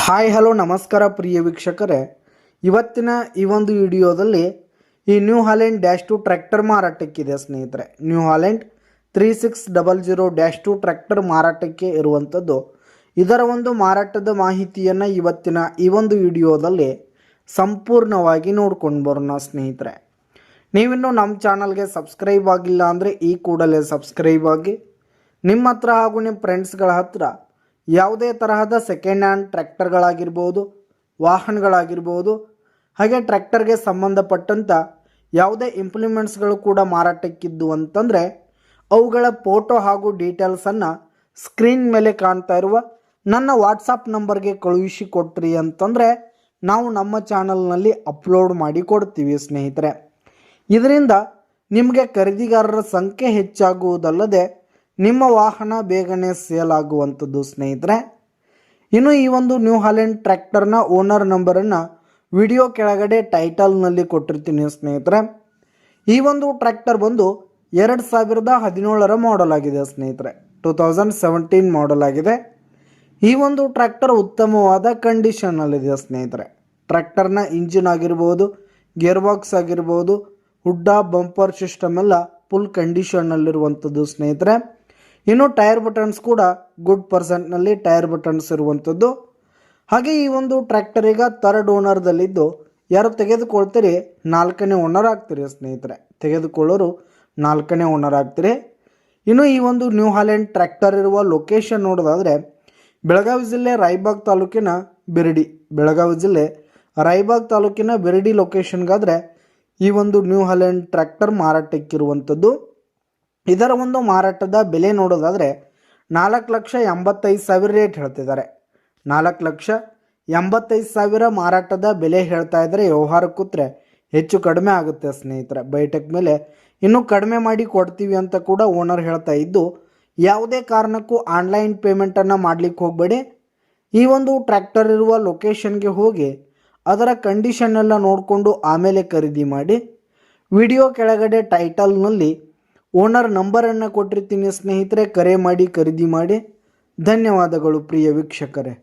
Hi hello ನಮಸ್ಕಾರ ಪ್ರಿಯ ವೀಕ್ಷಕರೇ, ಇವತ್ತಿನ ಈ ಒಂದು ವಿಡಿಯೋದಲ್ಲಿ ಈ ನ್ಯೂ ಹಾಲೆಂಡ್ -2 ಟ್ರ್ಯಾಕ್ಟರ್ ಮಾರಾಟಕ್ಕಿದೆ ಸ್ನೇಹಿತರೆ. ನ್ಯೂ ಹಾಲೆಂಡ್ 3600-2 ಟ್ರ್ಯಾಕ್ಟರ್ ಮಾರಾಟಕ್ಕೆ ಇರುವಂಥದ್ದು. ಇದರ ಒಂದು ಮಾರಾಟದ ಮಾಹಿತಿಯನ್ನು ಇವತ್ತಿನ ಈ ಒಂದು ವಿಡಿಯೋದಲ್ಲಿ ಸಂಪೂರ್ಣವಾಗಿ ನೋಡ್ಕೊಂಡು ಬರೋಣ ಸ್ನೇಹಿತರೆ. ನೀವಿನ್ನೂ ನಮ್ಮ ಚಾನಲ್ಗೆ ಸಬ್ಸ್ಕ್ರೈಬ್ ಆಗಿಲ್ಲ ಅಂದರೆ ಈ ಕೂಡಲೇ ಸಬ್ಸ್ಕ್ರೈಬ್ ಆಗಿ, ನಿಮ್ಮ ಹತ್ರ ಹಾಗೂ ನಿಮ್ಮ ಫ್ರೆಂಡ್ಸ್ಗಳ ಹತ್ರ ಯಾವುದೇ ತರಹದ ಸೆಕೆಂಡ್ ಹ್ಯಾಂಡ್ ಟ್ರ್ಯಾಕ್ಟರ್ಗಳಾಗಿರ್ಬೋದು, ವಾಹನಗಳಾಗಿರ್ಬೋದು, ಹಾಗೆ ಟ್ರ್ಯಾಕ್ಟರ್ಗೆ ಸಂಬಂಧಪಟ್ಟಂಥ ಯಾವುದೇ ಇಂಪ್ಲಿಮೆಂಟ್ಸ್ಗಳು ಕೂಡ ಮಾರಾಟಕ್ಕಿದ್ದು ಅಂತಂದರೆ ಅವುಗಳ ಫೋಟೋ ಹಾಗೂ ಡೀಟೇಲ್ಸನ್ನು ಸ್ಕ್ರೀನ್ ಮೇಲೆ ಕಾಣ್ತಾ ಇರುವ ನನ್ನ ವಾಟ್ಸಪ್ ನಂಬರ್ಗೆ ಕಳುಹಿಸಿ ಕೊಟ್ರಿ ಅಂತಂದರೆ ನಾವು ನಮ್ಮ ಚಾನಲ್ನಲ್ಲಿ ಅಪ್ಲೋಡ್ ಮಾಡಿ ಕೊಡ್ತೀವಿ ಸ್ನೇಹಿತರೆ. ಇದರಿಂದ ನಿಮಗೆ ಖರೀದಿಗಾರರ ಸಂಖ್ಯೆ ಹೆಚ್ಚಾಗುವುದಲ್ಲದೆ ನಿಮ್ಮ ವಾಹನ ಬೇಗನೆ ಸೇಲ್ ಆಗುವಂಥದ್ದು ಸ್ನೇಹಿತರೆ. ಇನ್ನು ಈ ಒಂದು ನ್ಯೂ ಹಾಲೆಂಡ್ ಟ್ರ್ಯಾಕ್ಟರ್ನ ಓನರ್ ನಂಬರನ್ನು ವಿಡಿಯೋ ಕೆಳಗಡೆ ಟೈಟಲ್ನಲ್ಲಿ ಕೊಟ್ಟಿರ್ತೀನಿ ಸ್ನೇಹಿತರೆ. ಈ ಒಂದು ಟ್ರ್ಯಾಕ್ಟರ್ ಬಂದು 2017 ಮಾಡೆಲ್ ಆಗಿದೆ ಸ್ನೇಹಿತರೆ. 2017 ಮಾಡೆಲ್ ಆಗಿದೆ. ಈ ಒಂದು ಟ್ರ್ಯಾಕ್ಟರ್ ಉತ್ತಮವಾದ ಕಂಡೀಷನ್ನಲ್ಲಿದೆ ಸ್ನೇಹಿತರೆ. ಟ್ರ್ಯಾಕ್ಟರ್ನ ಇಂಜಿನ್ ಆಗಿರ್ಬೋದು, ಗೇರ್ ಬಾಕ್ಸ್ ಆಗಿರ್ಬೋದು, ಹುಡ್ಡ ಬಂಪರ್ ಸಿಸ್ಟಮ್ ಎಲ್ಲ ಫುಲ್ ಕಂಡೀಷನ್ನಲ್ಲಿರುವಂಥದ್ದು ಸ್ನೇಹಿತರೆ. ಇನ್ನು ಟೈರ್ ಬಟನ್ಸ್ ಕೂಡ ಗುಡ್ ಪರ್ಸೆಂಟ್ನಲ್ಲಿ ಟೈರ್ ಬಟನ್ಸ್ ಇರುವಂಥದ್ದು. ಹಾಗೆ ಈ ಒಂದು ಟ್ರ್ಯಾಕ್ಟರ್ ಈಗ ಥರ್ಡ್ ಓನರ್ದಲ್ಲಿದ್ದು, ಯಾರು ತೆಗೆದುಕೊಳ್ತೀರಿ 4ನೇ ಓನರ್ ಆಗ್ತೀರಿ ಸ್ನೇಹಿತರೆ. ತೆಗೆದುಕೊಳ್ಳೋರು 4ನೇ ಓನರ್ ಆಗ್ತೀರಿ. ಇನ್ನು ಈ ಒಂದು ನ್ಯೂ ಹಾಲೆಂಡ್ ಟ್ರ್ಯಾಕ್ಟರ್ ಇರುವ ಲೊಕೇಶನ್ ನೋಡೋದಾದರೆ ಬೆಳಗಾವಿ ಜಿಲ್ಲೆ ರಾಯಬಾಗ್ ತಾಲೂಕಿನ ಬಿರಡಿ. ಬೆಳಗಾವಿ ಜಿಲ್ಲೆ ರಾಯಬಾಗ್ ತಾಲೂಕಿನ ಬಿರಡಿ ಲೊಕೇಶನ್ಗಾದರೆ ಈ ಒಂದು ನ್ಯೂ ಹಾಲೆಂಡ್ ಟ್ರ್ಯಾಕ್ಟರ್ ಮಾರಾಟಕ್ಕಿರುವಂಥದ್ದು. ಇದರ ಒಂದು ಮಾರಾಟದ ಬೆಲೆ ನೋಡೋದಾದರೆ 4,85,000 ರೇಟ್ ಹೇಳ್ತಿದ್ದಾರೆ. 4,85,000 ಮಾರಾಟದ ಬೆಲೆ ಹೇಳ್ತಾ ಇದ್ದಾರೆ. ವ್ಯವಹಾರ ಕೂತ್ರೆ ಹೆಚ್ಚು ಕಡಿಮೆ ಆಗುತ್ತೆ ಸ್ನೇಹಿತರೆ. ಬೈಟೆಕ್ ಮೇಲೆ ಇನ್ನೂ ಕಡಿಮೆ ಮಾಡಿ ಕೊಡ್ತೀವಿ ಅಂತ ಕೂಡ ಓನರ್ ಹೇಳ್ತಾ ಇದ್ದು, ಯಾವುದೇ ಕಾರಣಕ್ಕೂ ಆನ್ಲೈನ್ ಪೇಮೆಂಟನ್ನು ಮಾಡಲಿಕ್ಕೆ ಹೋಗಬೇಡಿ. ಈ ಒಂದು ಟ್ರ್ಯಾಕ್ಟರ್ ಇರುವ ಲೊಕೇಶನ್ಗೆ ಹೋಗಿ ಅದರ ಕಂಡೀಷನ್ ಎಲ್ಲ ನೋಡಿಕೊಂಡು ಆಮೇಲೆ ಖರೀದಿ ಮಾಡಿ. ವಿಡಿಯೋ ಕೆಳಗಡೆ ಟೈಟಲ್ನಲ್ಲಿ ಓನರ್ ನಂಬರನ್ನು ಕೊಟ್ಟಿರ್ತೀನಿ ಸ್ನೇಹಿತರೆ. ಕರೆ ಮಾಡಿ ಖರೀದಿ ಮಾಡಿ. ಧನ್ಯವಾದಗಳು ಪ್ರಿಯ ವೀಕ್ಷಕರೇ.